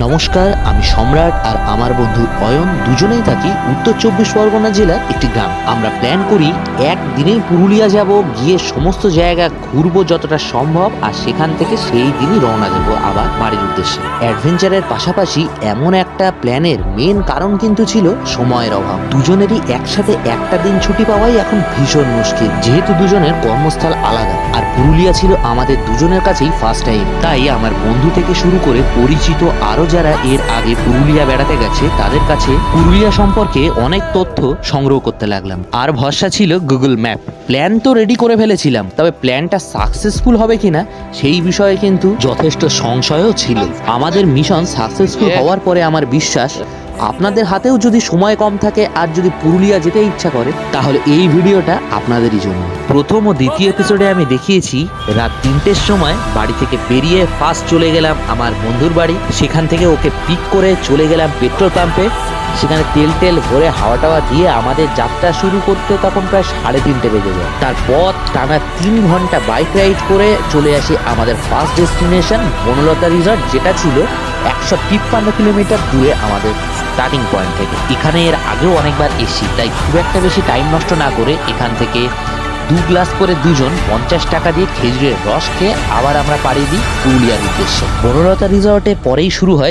নমস্কার, আমি সম্রাট আর আমার বন্ধু অয়ন দুজনেই থাকি উত্তর 24 পরগনা জেলার একটি গ্রাম। আমরা প্ল্যান করি একদিনেই পুরুলিয়া যাব, গিয়ে সমস্ত জায়গা ঘুরবো যতটা সম্ভব, আর সেখান থেকে সেই দিনই রওনা দেবো আবার বাড়ির উদ্দেশ্যে। অ্যাডভেঞ্চারের পাশাপাশি এমন একটা প্ল্যানের মেন কারণ কিন্তু ছিল সময়ের অভাব। দুজনেরই একসাথে একটা দিন ছুটি পাওয়াই এখন ভীষণ মুশকিল, যেহেতু দুজনের কর্মস্থল আলাদা, আর পুরুলিয়া ছিল আমাদের দুজনের কাছেই ফার্স্ট টাইম। তাই আমার বন্ধু থেকে শুরু করে পরিচিত আরো যারা এর আগে পুরুলিয়া বেড়াতে গেছে তাদের কাছে পুরুলিয়া সম্পর্কে অনেক তথ্য সংগ্রহ করতে লাগলাম। আর ভরসা ছিল গুগল ম্যাপ। প্ল্যান তো রেডি করে ফেলেছিলাম, তবে প্ল্যানটা সাকসেসফুল হবে কিনা সেই বিষয়ে কিন্তু যথেষ্ট সংশয়ও ছিল। আমাদের মিশন সাকসেসফুল হওয়ার পরে আমার বিশ্বাস আপনাদের হাতেও যদি সময় কম থাকে আর যদি পুরুলিয়া যেতে ইচ্ছা করে, তাহলে এই ভিডিওটা আপনাদেরই জন্য। প্রথম ও দ্বিতীয় এপিসোডে আমি দেখিয়েছি রাত 3টের সময় বাড়ি থেকে বেরিয়ে ফার্স্ট চলে গেলাম আমার বন্ধুর বাড়ি। সেখান থেকে ওকে পিক করে চলে গেলাম পেট্রোল পাম্পে। সেখানে তেল ভরে হাওয়া টাওয়া দিয়ে আমাদের যাত্রা শুরু করতে তখন প্রায় 3:30 বেজে যায়। তারপর টানা 3 ঘন্টা বাইক রাইড করে চলে আসি আমাদের ফার্স্ট ডেস্টিনেশন বনলতা রিসর্ট, যেটা ছিল 153 কিলোমিটার দূরে আমাদের স্টার্টিং পয়েন্ট থেকে। এখানে এর আগেও অনেকবার এসেছি, তাই খুব একটা বেশি টাইম নষ্ট না করে এখান থেকে 2 গ্লাস করে দুজন 50 টাকা দিয়ে খেজুরের রস খেয়ে আবার আমরা পাড়ি দিই পুরুলিয়ার উদ্দেশ্যে। বনলতা রিসর্টে পরেই শুরু হয়